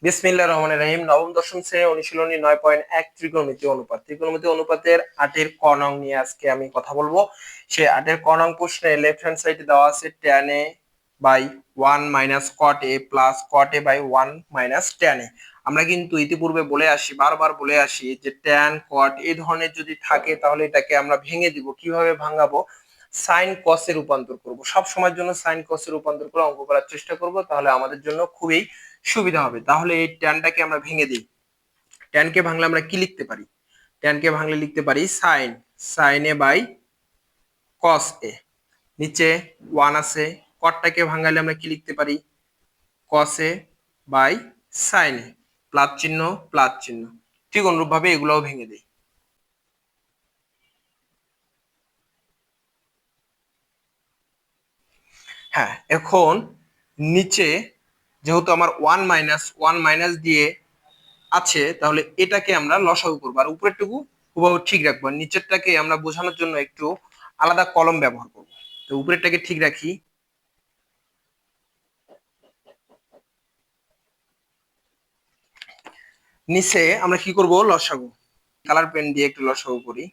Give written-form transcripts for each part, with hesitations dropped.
বিসমিল্লাহির রহমানির রহিম। নবম দশম শ্রেণীর অনুশীলনী 9.1 ত্রিকোণমিতি অনুপাত। ত্রিকোণমিতি অনুপাতের 8-এর ক নং নিয়ে আজকে আমি কথা বলবো। সেই 8-এর ক নং প্রশ্নে লেফট হ্যান্ড সাইডে দেওয়া আছে tan a by 1 minus cot a plus cot a by 1 minus tan a। আমরা কিন্তু ইতিপূর্বে বারবার বলে আসি যে tan cot এই ধরনের যদি থাকে তাহলে এটাকে আমরা ভেঙে দিব। কিভাবে ভাঙাবো? সাইন কস এ রূপান্তর করব। সব সময়ের জন্য সাইন কস এ রূপান্তর করে অঙ্ক করার চেষ্টা করব, তাহলে আমাদের জন্য খুবই সুবিধা হবে। তাহলে এই ট্যানটাকে আমরা ভেঙে দিই। ট্যানকে ভাঙলে আমরা কি লিখতে পারি? ট্যানকে ভাঙলে লিখতে পারি সাইন এ বাই কস এ। নিচে 1 আছে। কটটাকে ভাঙালে আমরা কি লিখতে পারি? কস এ বাই সাইন এ। প্লাস চিহ্ন প্লাস চিহ্ন। ঠিক অনুরূপ ভাবে এগুলোও ভেঙে দিই। হ্যাঁ, এখন নিচে যেহেতু আমার 1 মাইনাস দিয়ে আছে, তাহলে এটাকে আমরা লসাগু করবো, আর উপরেরটুকু হুবহু ঠিক রাখবো। আর নিচেরটাকে আমরা বোঝানোর জন্য একটু আলাদা কলম ব্যবহার করবো। তো উপরেরটাকে ঠিক রাখি। নিচে আমরা কি করব? লসাগু। কালার পেন দিয়ে একটু লসাগু করি।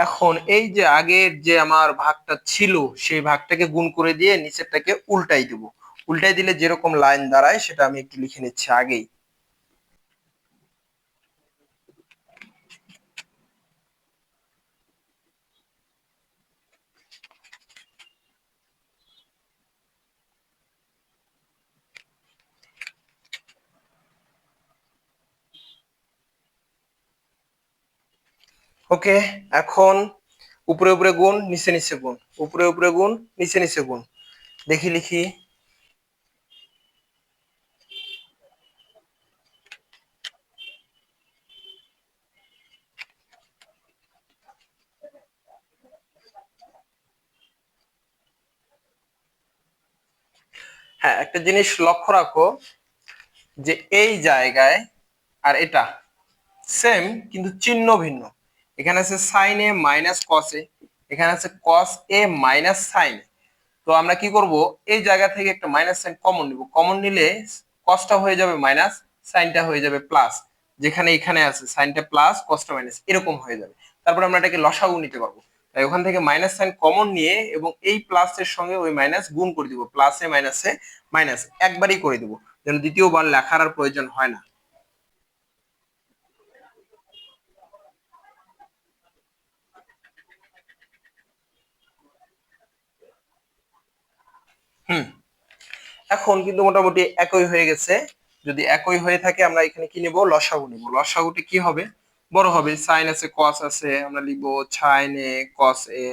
এখন এই যে আগের যে আমার ভাগটা ছিল, সেই ভাগটাকে গুণ করে দিয়ে নিচেরটাকে উল্টাই দিব। উল্টাই দিলে যেরকম লাইন দাঁড়ায় সেটা আমি একটু লিখে নিচ্ছি আগেই। ওকে, এখন উপরে উপরে গুণ, নিচে নিচে গুণ, উপরে উপরে গুণ, নিচে নিচে গুণ। দেখি লিখি। হ্যাঁ, একটা জিনিস লক্ষ্য রাখো যে এই জায়গায় আর এটা সেম কিন্তু চিহ্ন ভিন্ন। এখানে আছে সাইন এ মাইনাস কস এ, এখানে আছে কস এ মাইনাস সাইন এ। তো আমরা কি করব? এই জায়গা থেকে একটা মাইনাস সাইন কমন নিব। কমন নিলে কসটা হয়ে যাবে মাইনাস, সাইনটা হয়ে যাবে প্লাস। যেখানে এখানে আছে সাইনটা প্লাস কসটা মাইনাস, এরকম হয়ে যাবে। তারপর আমরা এটাকে লসাগু নিতে পারবো। তাই ওখান থেকে মাইনাস সাইন কমন নিয়ে এবং এই প্লাসের সঙ্গে ওই মাইনাস গুণ করে দিব। প্লাসে মাইনাসে মাইনাস একবারই করে দিব, যেন দ্বিতীয়বার লেখার আর প্রয়োজন হয় না। হুম, এখন কিন্তু মোটামুটি একই হয়ে গেছে। যদি একই হয়ে থাকে আমরা এখানে কি নিব? লসাগু নিব। লসাগুটি কি হবে? বড় হবে। সাইন আছে কস আছে, আমরা লিখবো সাইন এ কস এ।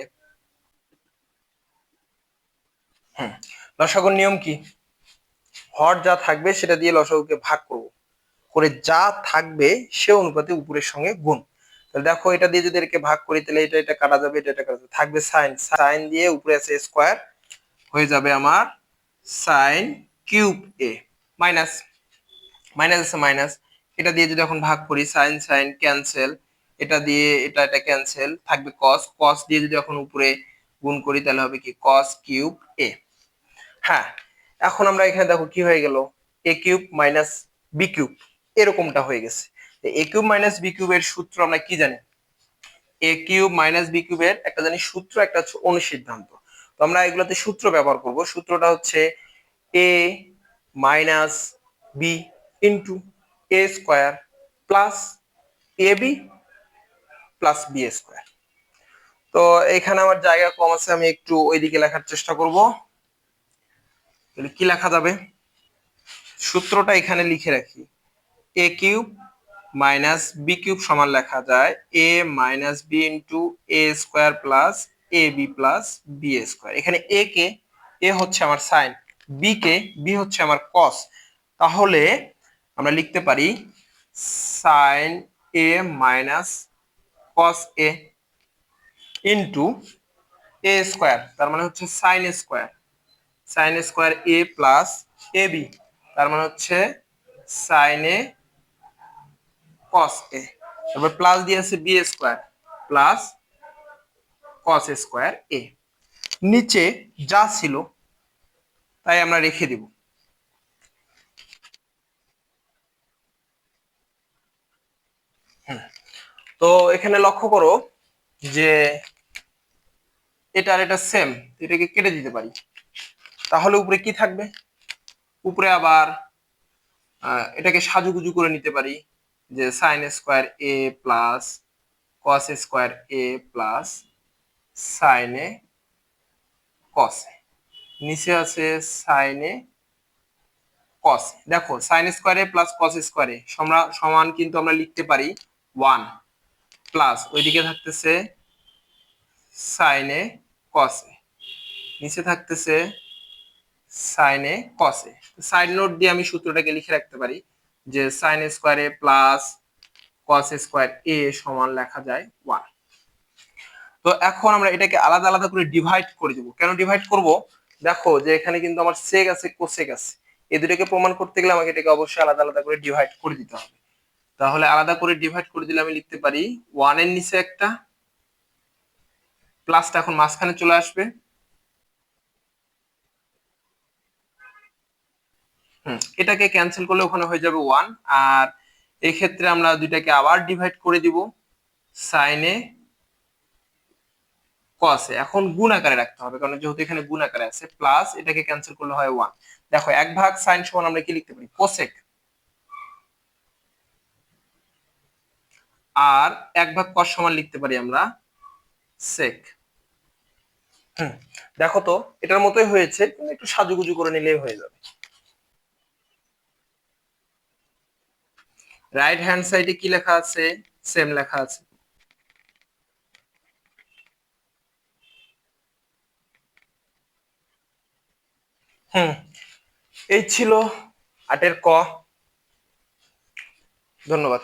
হুম, লসাগুর নিয়ম কি? হর যা থাকবে সেটা দিয়ে লসাগুকে ভাগ করব, করে যা থাকবে সে অনুপাতে উপরের সঙ্গে গুণ। তাহলে দেখো, এটা দিয়ে যদি এটাকে ভাগ করি তাহলে এটা এটা কাটা যাবে, এটা এটা কাটা যাবে, থাকবে সাইন। সাইন দিয়ে উপরে আছে স্কোয়ার, হয়ে যাবে আমার সাইন কিউব এ। মাইনাস মাইনাস আছে মাইনাস, এটা দিয়ে যদি এখন ভাগ করি সাইন সাইন ক্যান্সেল, এটা দিয়ে এটা এটা ক্যান্সেল, থাকবে কস। কস দিয়ে যদি এখন উপরে গুণ করি তাহলে হবে কি? কস কিউব এ। হ্যাঁ, এখন আমরা এখানে দেখো কি হয়ে গেল? এ কিউব মাইনাস বি কিউব, এরকমটা হয়ে গেছে। এ কিউব মাইনাস বি কিউবের সূত্র আমরা কি জানি? এ কিউব মাইনাস বি কিউবের একটা জানি সূত্র, একটা হচ্ছে অনুসিদ্ধান্ত। তো আমরা এগুলোতে সূত্র ব্যবহার করব। সূত্রটা হচ্ছে এ minus B into A square plus A B plus B square. তো এখানে আমার জায়গা কম আছে, আমি একটু ওইদিকে লেখার চেষ্টা করব। তাহলে কি লেখা যাবে? সূত্রটা এখানে লিখে রাখি। এ কিউব মাইনাস বি কিউব সমান লেখা যায় এ minus B into A square plus A B plus B square. এখানে এ কে, এ হচ্ছে আমার সাইন, বি কে, বি হচ্ছে আমার কস। তাহলে আমরা লিখতে পারি সাইন এ মাইনাস কস এ ইন্টু এ স্কোয়ার, তার মানে হচ্ছে sine square, sine square A plus A B, তার মানে হচ্ছে সাইন এ কস এ। তারপর প্লাস দিয়েছে B square plus cos square A. নিচে যা ছিল তাই আমরা রেখে দিব। তো এখানে লক্ষ্য করো যে এটা আর এটা সেম, এটাকে কেটে দিতে পারি, তাহলে উপরে কি থাকবে? উপরে আবার এটাকে সাজুগুজু করে নিতে পারি যে সাইন স্কোয়ার এ প্লাস কস স্কোয়ার এ প্লাস সাইন এ কস, নিচে আছে সাইন এ কস। দেখো সাইন স্কোয়ার এ প্লাস কস স্কোয়ার এ সমান কিন্তু আমরা লিখতে পারি 1 প্লাস ওইদিকে থাকতেছে সাইন এ কস এ, নিচে থাকতেছে সাইন এ কস এ। সাইড নোট দিয়ে আমি সূত্রটাকে লিখে রাখতে পারি যে সাইন স্কোয়ার এ প্লাস কস স্কোয়ার এ সমান লেখা যায় 1। তো এখন আমরা এটাকে আলাদা আলাদা করে ডিভাইড করে দেবো। কেন ডিভাইড করব? দেখো যে এখানে কিন্তু আমার সেক আছে কোসেক আছে, এই দুটোকে প্রমাণ করতে গেলে আমাকে এটাকে অবশ্যই আলাদা আলাদা করে ডিভাইড করে দিতে হবে। তাহলে আলাদা করে ডিভাইড করে দিলে আমি লিখতে পারি 1 এর নিচে একটা প্লাসটা এখন মাঝখানে চলে আসবে, এটাকে ক্যান্সেল করলে ওখানে হয়ে যাবে 1। আর এই ক্ষেত্রে আমরা দুইটাকে আবার ডিভাইড করে দিব সাইনে কসে। এখন গুণ আকারে রাখতে হবে কারণ যেহেতু এখানে গুণ আকারে আছে, প্লাস এটাকে ক্যান্সেল করলে হয় 1। দেখো 1 ভাগ সাইন সমান আমরা কি লিখতে পারি? কোসেক। আর 1 ভাগ কস সমান লিখতে পারি আমরা সেক। দেখো তো এটার মতোই হয়েছে, কিন্তু একটু সাজুগুজু করে নিলেই হয়ে যাবে। রাইট হ্যান্ড সাইডে কি লেখা আছে? সেম লেখা আছে। হুম, এই ছিল 8 এর ক। ধন্যবাদ।